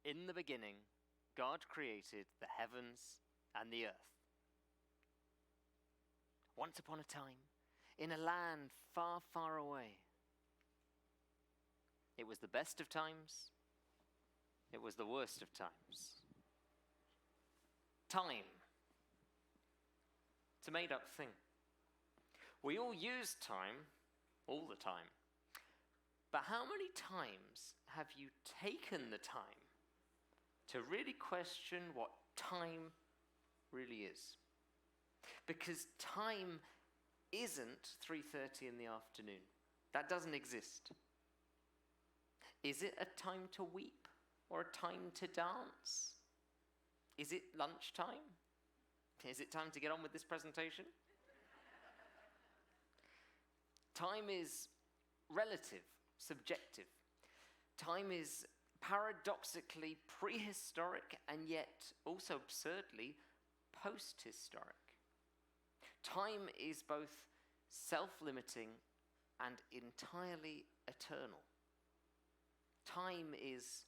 In the beginning, God created the heavens and the earth. Once upon a time, in a land far, far away. It was the best of times. It was the worst of times. Time. It's a made-up thing. We all use time all the time. But how many times have you taken the time to really question what time really is? Because time isn't 3:30 in the afternoon. That doesn't exist. Is it a time to weep or a time to dance? Is it lunchtime? Is it time to get on with this presentation? Time is relative, subjective. Time is paradoxically prehistoric and yet also absurdly post-historic. Time is both self-limiting and entirely eternal. Time is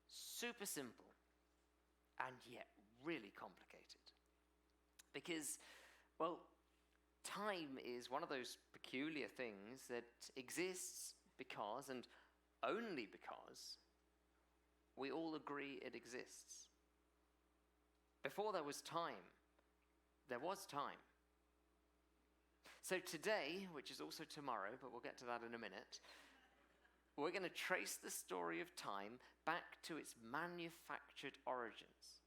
super simple and yet really complicated. Because, well, time is one of those peculiar things that exists because, and only because, we all agree it exists. Before there was time, there was time. So today, which is also tomorrow, but we'll get to that in a minute, we're going to trace the story of time back to its manufactured origins.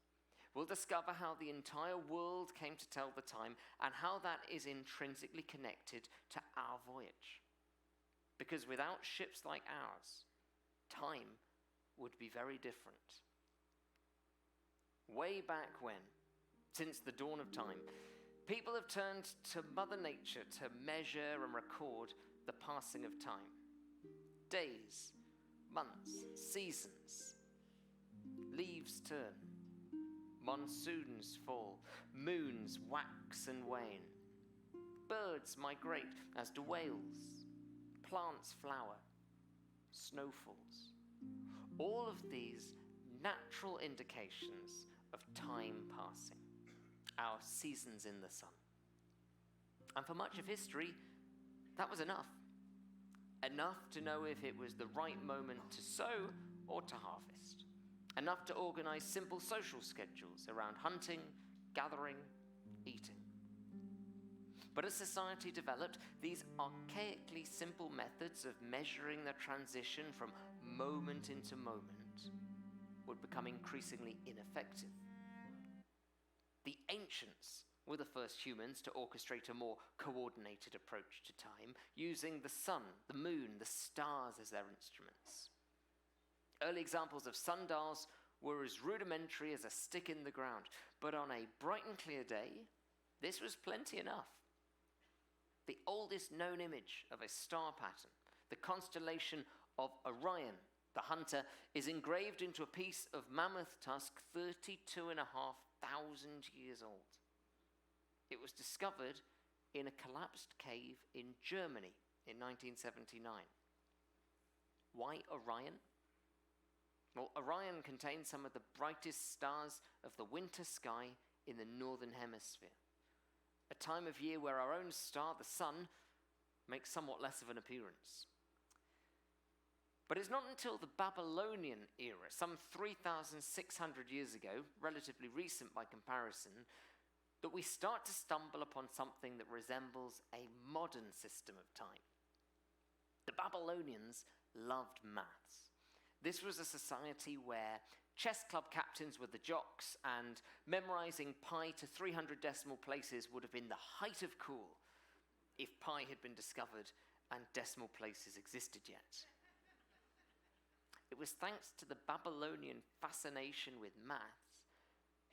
We'll discover how the entire world came to tell the time and how that is intrinsically connected to our voyage. Because without ships like ours, time would be very different. Way back when, since the dawn of time, people have turned to Mother Nature to measure and record the passing of time. Days, months, seasons, leaves turn, monsoons fall, moons wax and wane, birds migrate as do whales, plants flower, snow falls. All of these natural indications of time passing, our seasons in the sun. And for much of history, that was enough. Enough to know if it was the right moment to sow or to harvest. Enough to organize simple social schedules around hunting, gathering, eating. But as society developed, these archaically simple methods of measuring the transition from moment into moment would become increasingly ineffective. The ancients were the first humans to orchestrate a more coordinated approach to time, using the sun, the moon, the stars as their instruments. Early examples of sundials were as rudimentary as a stick in the ground, but on a bright and clear day, this was plenty enough. The oldest known image of a star pattern, the constellation of Orion, the hunter, is engraved into a piece of mammoth tusk 32,500 years old. It was discovered in a collapsed cave in Germany in 1979. Why Orion? Well, Orion contains some of the brightest stars of the winter sky in the northern hemisphere, a time of year where our own star, the sun, makes somewhat less of an appearance. But it's not until the Babylonian era, some 3,600 years ago, relatively recent by comparison, that we start to stumble upon something that resembles a modern system of time. The Babylonians loved maths. This was a society where chess club captains were the jocks, and memorizing pi to 300 decimal places would have been the height of cool if pi had been discovered and decimal places existed yet. It was thanks to the Babylonian fascination with maths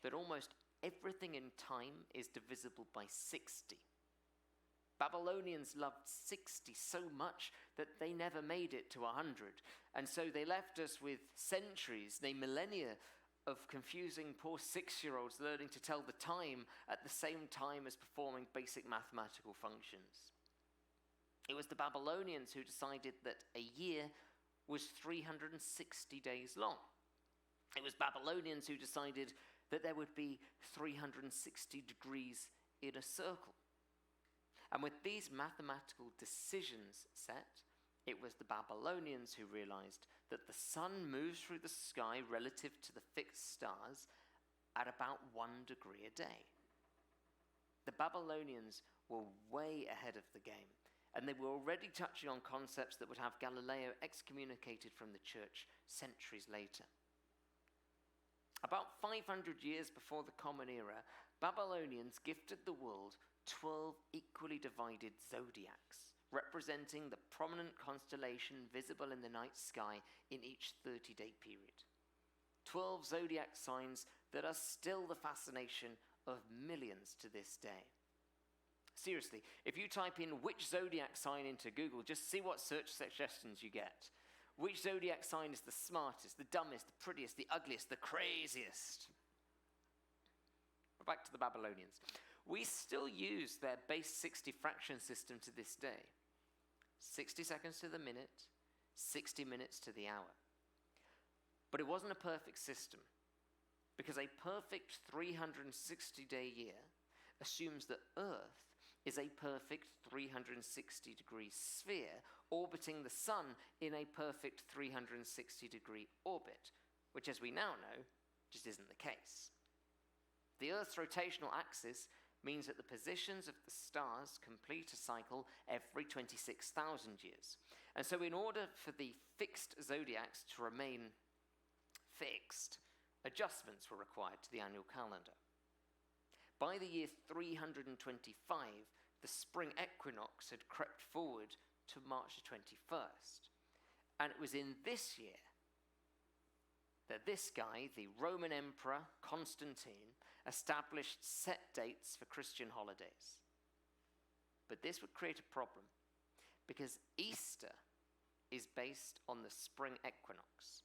that almost everything in time is divisible by 60. Babylonians loved 60 so much that they never made it to 100. And so they left us with centuries, nay, millennia, of confusing poor 6-year-olds learning to tell the time at the same time as performing basic mathematical functions. It was the Babylonians who decided that a year was 360 days long. It was Babylonians who decided that there would be 360 degrees in a circle. And with these mathematical decisions set, it was the Babylonians who realized that the sun moves through the sky relative to the fixed stars at about 1 degree a day. The Babylonians were way ahead of the game, and they were already touching on concepts that would have Galileo excommunicated from the church centuries later. About 500 years before the Common Era, Babylonians gifted the world 12 equally divided zodiacs, representing the prominent constellation visible in the night sky in each 30-day period. 12 zodiac signs that are still the fascination of millions to this day. Seriously, if you type in which zodiac sign into Google, just see what search suggestions you get. Which zodiac sign is the smartest, the dumbest, the prettiest, the ugliest, the craziest? But back to the Babylonians. We still use their base 60 fraction system to this day. 60 seconds to the minute, 60 minutes to the hour. But it wasn't a perfect system, because a perfect 360-day year assumes that Earth is a perfect 360-degree sphere orbiting the sun in a perfect 360-degree orbit, which, as we now know, just isn't the case. The Earth's rotational axis means that the positions of the stars complete a cycle every 26,000 years. And so in order for the fixed zodiacs to remain fixed, adjustments were required to the annual calendar. By the year 325, the spring equinox had crept forward to March the 21st. And it was in this year that this guy, the Roman Emperor Constantine, established set dates for Christian holidays. But this would create a problem, because Easter is based on the spring equinox,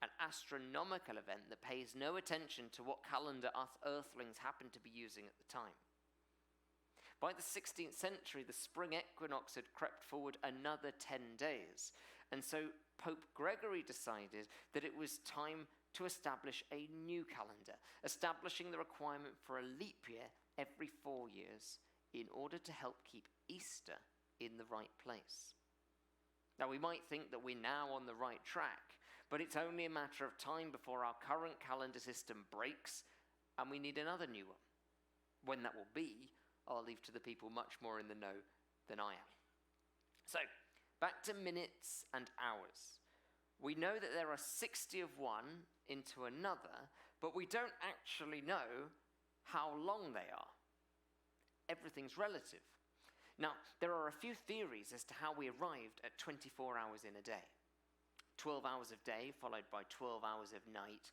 an astronomical event that pays no attention to what calendar us earthlings happen to be using at the time. By the 16th century, the spring equinox had crept forward another 10 days, and so Pope Gregory decided that it was time to establish a new calendar, establishing the requirement for a leap year every 4 years in order to help keep Easter in the right place. Now, we might think that we're now on the right track, but it's only a matter of time before our current calendar system breaks and we need another new one. When that will be, I'll leave to the people much more in the know than I am. So, back to minutes and hours. We know that there are 60 of one into another, but we don't actually know how long they are. Everything's relative. Now, there are a few theories as to how we arrived at 24 hours in a day. 12 hours of day followed by 12 hours of night,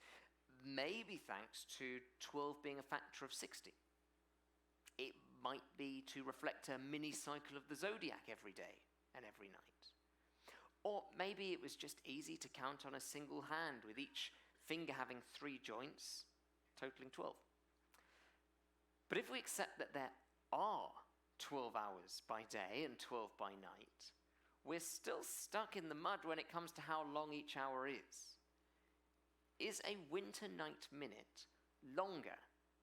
maybe thanks to 12 being a factor of 60. It might be to reflect a mini cycle of the zodiac every day and every night. Or maybe it was just easy to count on a single hand, with each finger having 3 joints, totaling 12. But if we accept that there are 12 hours by day and 12 by night, we're still stuck in the mud when it comes to how long each hour is. Is a winter night minute longer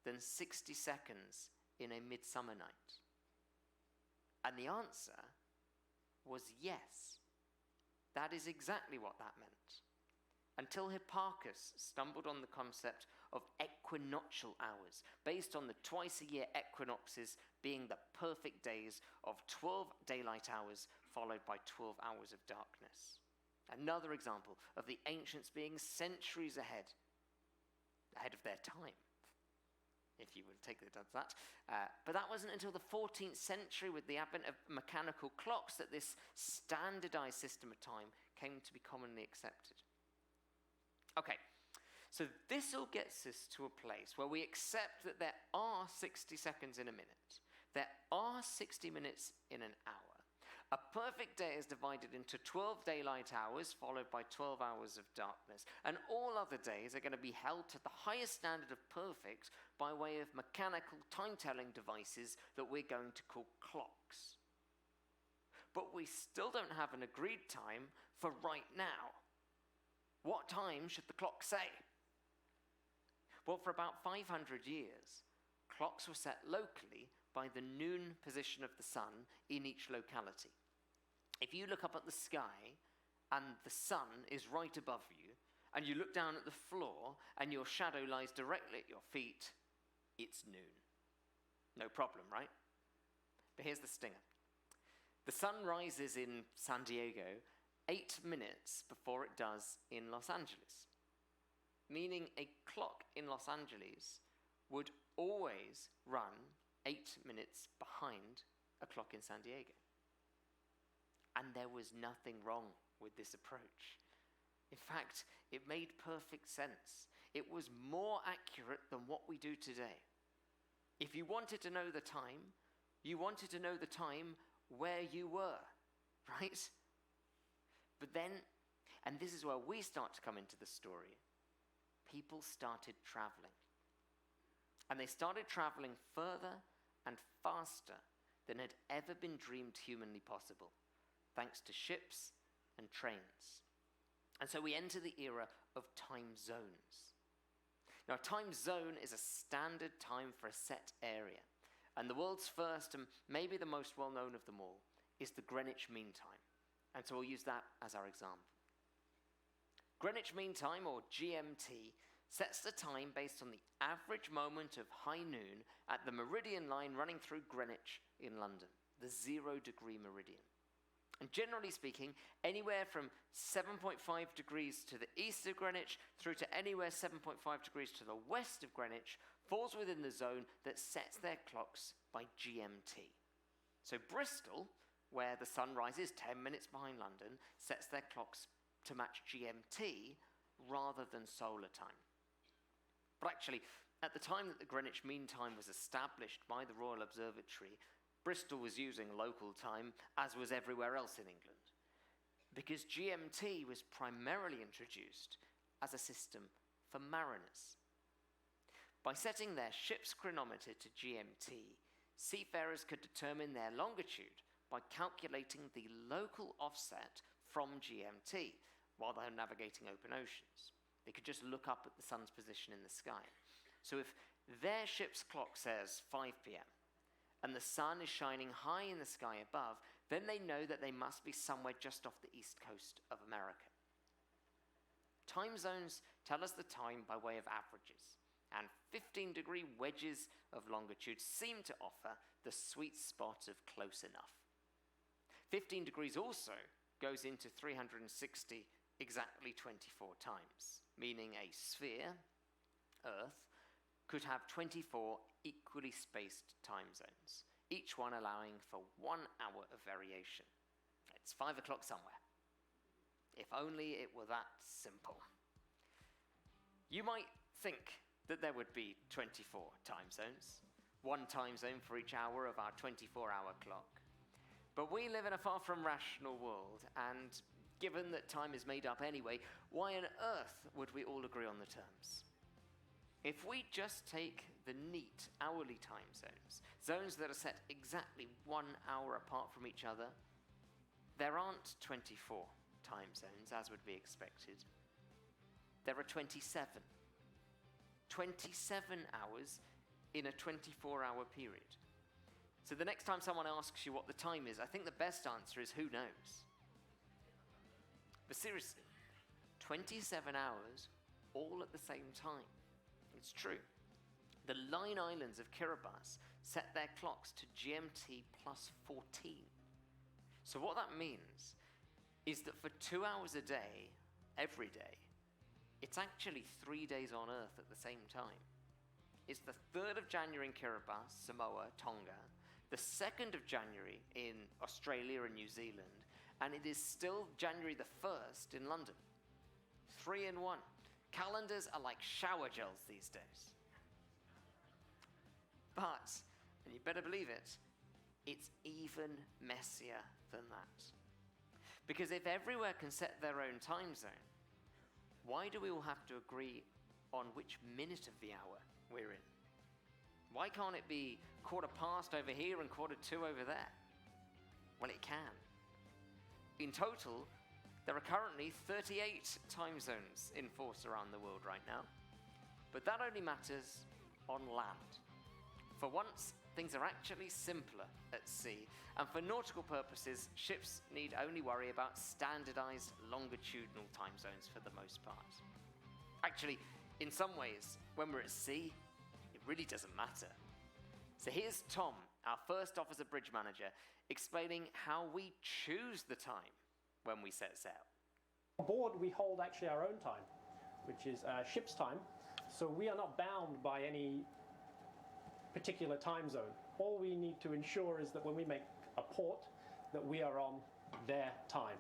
than 60 seconds in a midsummer night? And the answer was yes. That is exactly what that meant. Until Hipparchus stumbled on the concept of equinoctial hours, based on the twice-a-year equinoxes being the perfect days of 12 daylight hours followed by 12 hours of darkness. Another example of the ancients being centuries ahead of their time, if you would take that. But that wasn't until the 14th century, with the advent of mechanical clocks, that this standardized system of time came to be commonly accepted. Okay, so this all gets us to a place where we accept that there are 60 seconds in a minute. There are 60 minutes in an hour. A perfect day is divided into 12 daylight hours followed by 12 hours of darkness. And all other days are going to be held to the highest standard of perfect by way of mechanical time-telling devices that we're going to call clocks. But we still don't have an agreed time for right now. What time should the clock say? Well, for about 500 years, clocks were set locally by the noon position of the sun in each locality. If you look up at the sky and the sun is right above you, and you look down at the floor and your shadow lies directly at your feet, it's noon. No problem, right? But here's the stinger. The sun rises in San Diego 8 minutes before it does in Los Angeles, meaning a clock in Los Angeles would always run 8 minutes behind a clock in San Diego. And there was nothing wrong with this approach. In fact, it made perfect sense. It was more accurate than what we do today. If you wanted to know the time, you wanted to know the time where you were, right? But then, and this is where we start to come into the story, people started traveling. And they started traveling further and faster than had ever been dreamed humanly possible, thanks to ships and trains. And so we enter the era of time zones. Now, a time zone is a standard time for a set area. And the world's first, and maybe the most well-known of them all, is the Greenwich Mean Time. And so we'll use that as our example. Greenwich Mean Time, or GMT, sets the time based on the average moment of high noon at the meridian line running through Greenwich in London, the 0-degree meridian. And generally speaking, anywhere from 7.5 degrees to the east of Greenwich through to anywhere 7.5 degrees to the west of Greenwich falls within the zone that sets their clocks by GMT. So Bristol, where the sun rises 10 minutes behind London, sets their clocks to match GMT rather than solar time. But actually, at the time that the Greenwich Mean Time was established by the Royal Observatory, Bristol was using local time, as was everywhere else in England, because GMT was primarily introduced as a system for mariners. By setting their ship's chronometer to GMT, seafarers could determine their longitude by calculating the local offset from GMT while they're navigating open oceans. They could just look up at the sun's position in the sky. So if their ship's clock says 5 p.m., and the sun is shining high in the sky above, then they know that they must be somewhere just off the east coast of America. Time zones tell us the time by way of averages, and 15-degree wedges of longitude seem to offer the sweet spot of close enough. 15 degrees also goes into 360 exactly 24 times, meaning a sphere, Earth, could have 24 equally spaced time zones, each one allowing for 1 hour of variation. It's 5 o'clock somewhere. If only it were that simple. You might think that there would be 24 time zones, 1 time zone for each hour of our 24-hour clock. But we live in a far from rational world, and given that time is made up anyway, why on earth would we all agree on the terms? If we just take the neat hourly time zones, zones that are set exactly 1 hour apart from each other, there aren't 24 time zones, as would be expected. There are 27. 27 hours in a 24-hour period. So the next time someone asks you what the time is, I think the best answer is who knows. But seriously, 27 hours all at the same time. It's true. The Line Islands of Kiribati set their clocks to GMT plus 14. So what that means is that for 2 hours a day, every day, it's actually 3 days on Earth at the same time. It's the 3rd of January in Kiribati, Samoa, Tonga, the 2nd of January in Australia and New Zealand, and it is still January the 1st in London. 3 in 1. Calendars are like shower gels these days. But, and you better believe it, it's even messier than that. Because if everywhere can set their own time zone, why do we all have to agree on which minute of the hour we're in? Why can't it be 1:15 over here and 1:45 over there? Well, it can. In total, there are currently 38 time zones in force around the world right now. But that only matters on land. For once, things are actually simpler at sea, and for nautical purposes, ships need only worry about standardized longitudinal time zones for the most part. Actually, in some ways, when we're at sea, it really doesn't matter. So here's Tom, our first officer bridge manager, explaining how we choose the time when we set sail. On board, we hold actually our own time, which is ship's time. So we are not bound by any particular time zone. All we need to ensure is that when we make a port, that we are on their time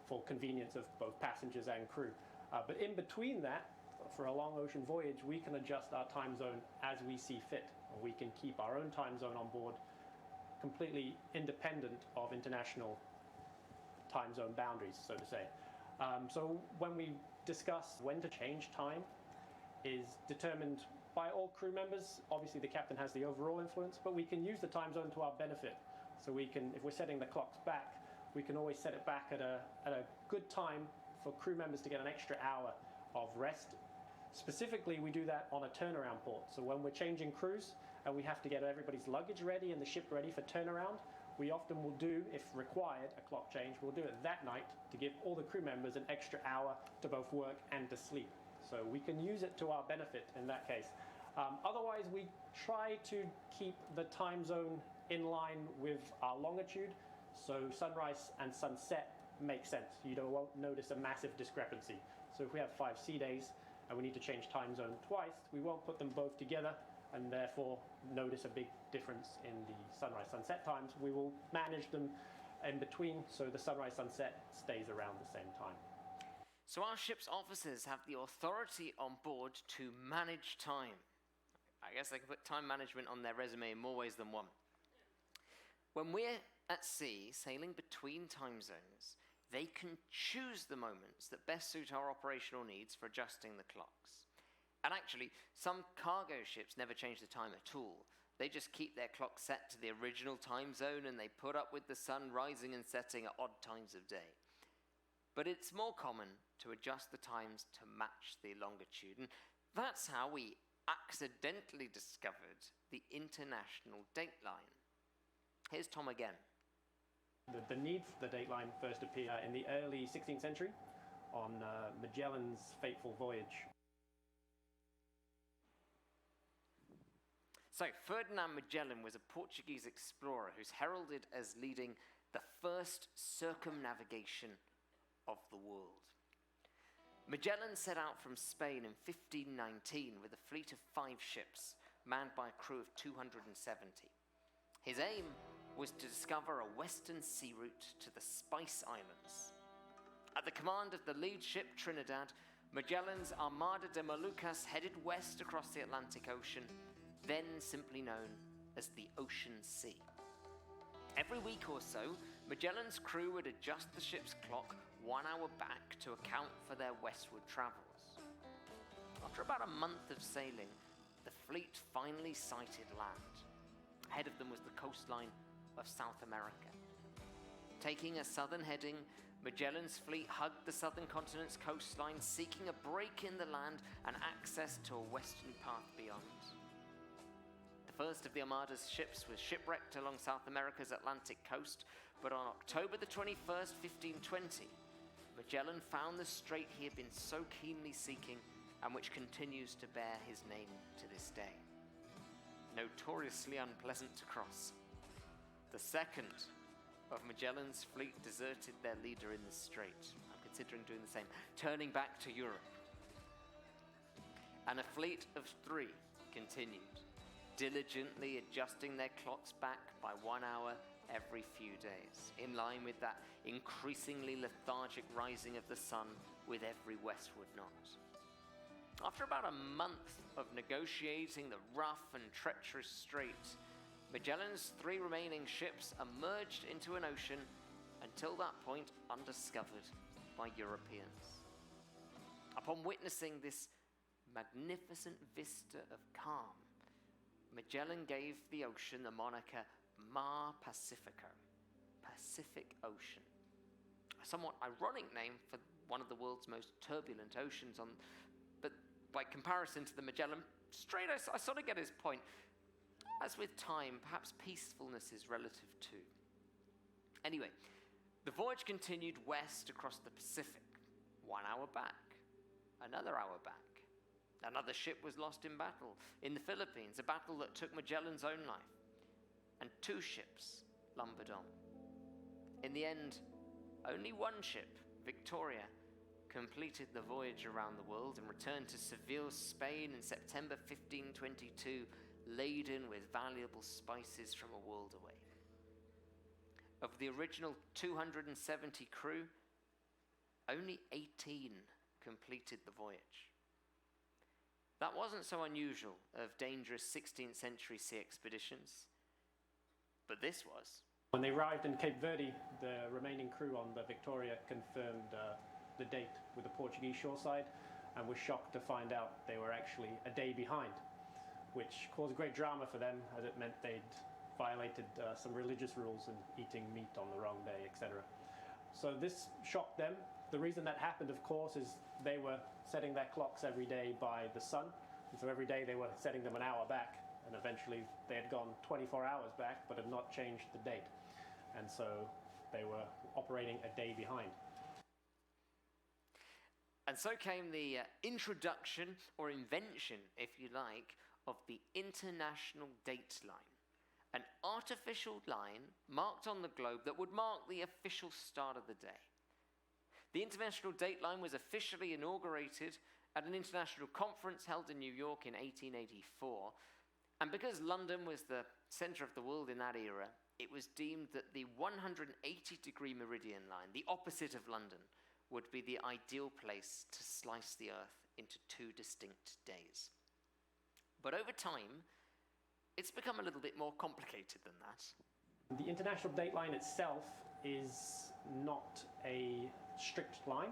for convenience of both passengers and crew. But in between that, for a long ocean voyage, we can adjust our time zone as we see fit. We can keep our own time zone on board completely independent of international time zone boundaries, so to say. So when we discuss when to change time is determined by all crew members. Obviously the captain has the overall influence, but we can use the time zone to our benefit. So we can, if we're setting the clocks back, we can always set it back at a good time for crew members to get an extra hour of rest. Specifically, we do that on a turnaround port. So when we're changing crews and we have to get everybody's luggage ready and the ship ready for turnaround, we often will do, if required, a clock change. We'll do it that night to give all the crew members an extra hour to both work and to sleep. So we can use it to our benefit in that case. Otherwise, we try to keep the time zone in line with our longitude. So sunrise and sunset make sense. Won't notice a massive discrepancy. So if we have 5 sea days and we need to change time zone twice, we won't put them both together and therefore notice a big difference in the sunrise-sunset times. We will manage them in between so the sunrise-sunset stays around the same time. So our ship's officers have the authority on board to manage time. I guess they can put time management on their resume in more ways than one. When we're at sea, sailing between time zones, they can choose the moments that best suit our operational needs for adjusting the clocks. And actually, some cargo ships never change the time at all. They just keep their clock set to the original time zone and they put up with the sun rising and setting at odd times of day. But it's more common to adjust the times to match the longitude. And that's how we accidentally discovered the international dateline. Here's Tom again. The need for the dateline first appeared in the early 16th century on Magellan's fateful voyage. So, Ferdinand Magellan was a Portuguese explorer who's heralded as leading the first circumnavigation of the world. Magellan set out from Spain in 1519 with a fleet of 5 ships, manned by a crew of 270. His aim was to discover a western sea route to the Spice Islands. At the command of the lead ship Trinidad, Magellan's Armada de Moluccas headed west across the Atlantic Ocean, then simply known as the Ocean Sea. Every week or so, Magellan's crew would adjust the ship's clock 1 hour back to account for their westward travels. After about a month of sailing, the fleet finally sighted land. Ahead of them was the coastline of South America. Taking a southern heading, Magellan's fleet hugged the southern continent's coastline, seeking a break in the land and access to a western path beyond. The first of the Armada's ships was shipwrecked along South America's Atlantic coast, but on October the 21st, 1520, Magellan found the strait he had been so keenly seeking and which continues to bear his name to this day. Notoriously unpleasant to cross. The second of Magellan's fleet deserted their leader in the strait. I'm considering doing the same, turning back to Europe. And a fleet of 3 continued, diligently adjusting their clocks back by 1 hour every few days, in line with that increasingly lethargic rising of the sun with every westward knot. After about a month of negotiating the rough and treacherous strait, Magellan's 3 remaining ships emerged into an ocean until that point undiscovered by Europeans. Upon witnessing this magnificent vista of calm, Magellan gave the ocean the moniker Mar Pacifico, Pacific Ocean, a somewhat ironic name for one of the world's most turbulent oceans, but By comparison to the Magellan, I sort of get his point. As with time, perhaps peacefulness is relative too. Anyway, the voyage continued west across the Pacific. 1 hour back, another hour back. Another ship was lost in battle in the Philippines, a battle that took Magellan's own life. And 2 ships lumbered on. In the end, only one ship, Victoria, completed the voyage around the world and returned to Seville, Spain in September 1522, laden with valuable spices from a world away. Of the original 270 crew, only 18 completed the voyage. That wasn't so unusual of dangerous 16th century sea expeditions, but this was. When they arrived in Cape Verde, the remaining crew on the Victoria confirmed the date with the Portuguese shoreside and was shocked to find out they were actually a day behind, which caused great drama for them as it meant they'd violated some religious rules and eating meat on the wrong day, etc. So this shocked them. The reason that happened, of course, is they were setting their clocks every day by the sun, and so every day they were setting them an hour back, and eventually they had gone 24 hours back but had not changed the date, and so they were operating a day behind. And so came the introduction, or invention, if you like, of the International Date Line, an artificial line marked on the globe that would mark the official start of the day. The International Date Line was officially inaugurated at an international conference held in New York in 1884, and because London was the center of the world in that era, it was deemed that the 180-degree meridian line, the opposite of London, would be the ideal place to slice the Earth into 2 distinct days. But over time, it's become a little bit more complicated than that. The International Date Line itself is not a strict line.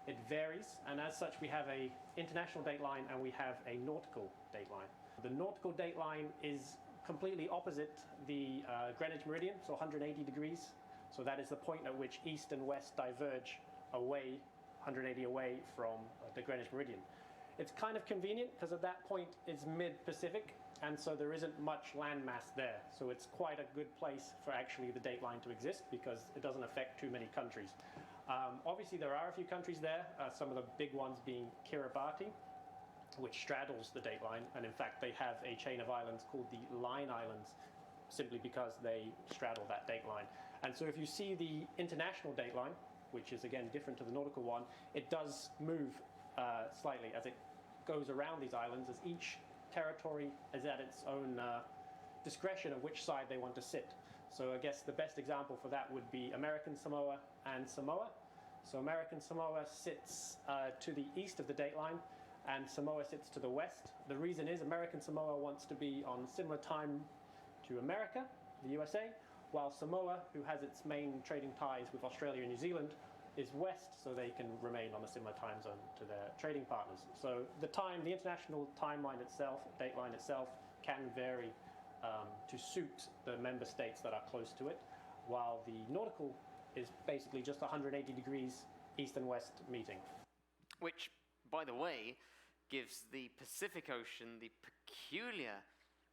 It varies, and as such we have a international date line and we have a nautical date line. The nautical date line is completely opposite the Greenwich Meridian, so 180 degrees. So that is the point at which east and west diverge away, 180 away from the Greenwich Meridian. It's kind of convenient because at that point it's mid-Pacific, and so there isn't much landmass there. So it's quite a good place for actually the date line to exist because it doesn't affect too many countries. Obviously there are a few countries there, some of the big ones being Kiribati, which straddles the date line, and in fact they have a chain of islands called the Line Islands simply because they straddle that date line. And so if you see the international date line, which is again different to the nautical one, it does move slightly as it goes around these islands, as each territory is at its own discretion of which side they want to sit. So I guess the best example for that would be American Samoa and Samoa. So American Samoa sits to the east of the date line and Samoa sits to the west. The reason is American Samoa wants to be on similar time to America, the USA, while Samoa, who has its main trading ties with Australia and New Zealand, is west, so they can remain on a similar time zone to their trading partners. So the international timeline itself, date line itself, can vary to suit the member states that are close to it, while the nautical is basically just 180 degrees east and west meeting. Which, by the way, gives the Pacific Ocean the peculiar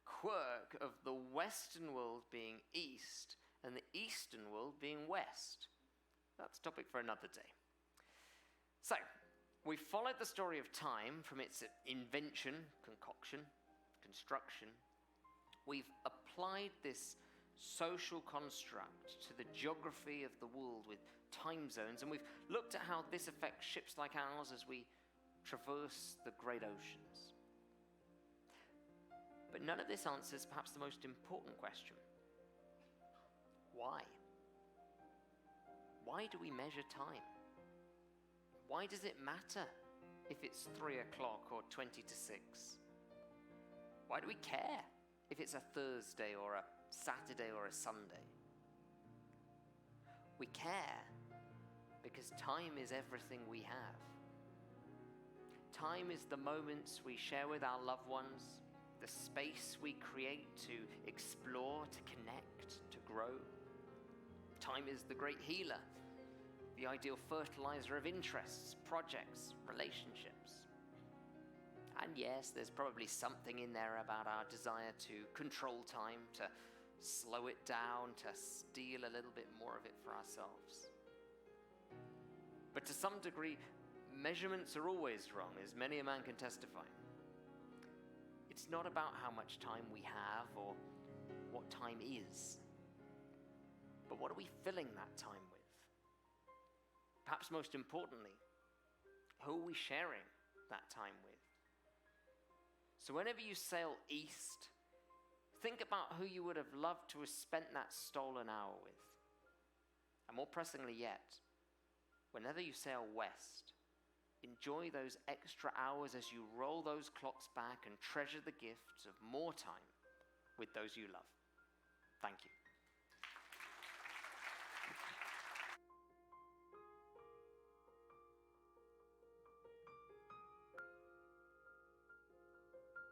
quirk of the Western world being east and the Eastern world being west. That's a topic for another day. So, we followed the story of time from its invention, concoction, construction. We've applied this social construct to the geography of the world with time zones, and we've looked at how this affects ships like ours as we traverse the great oceans. But none of this answers perhaps the most important question. Why? Why do we measure time? Why does it matter if it's 3 o'clock or 20 to 6? Why do we care if it's a Thursday or a Saturday or a Sunday? We care because time is everything we have. Time is the moments we share with our loved ones, the space we create to explore, to connect, to grow. Time is the great healer, the ideal fertilizer of interests, projects, relationships. And yes, there's probably something in there about our desire to control time, to slow it down, to steal a little bit more of it for ourselves. But to some degree, measurements are always wrong, as many a man can testify. It's not about how much time we have or what time is, but what are we filling that time with? Perhaps most importantly, who are we sharing that time with? So whenever you sail east, think about who you would have loved to have spent that stolen hour with. And more pressingly yet, whenever you sail west, enjoy those extra hours as you roll those clocks back and treasure the gifts of more time with those you love. Thank you.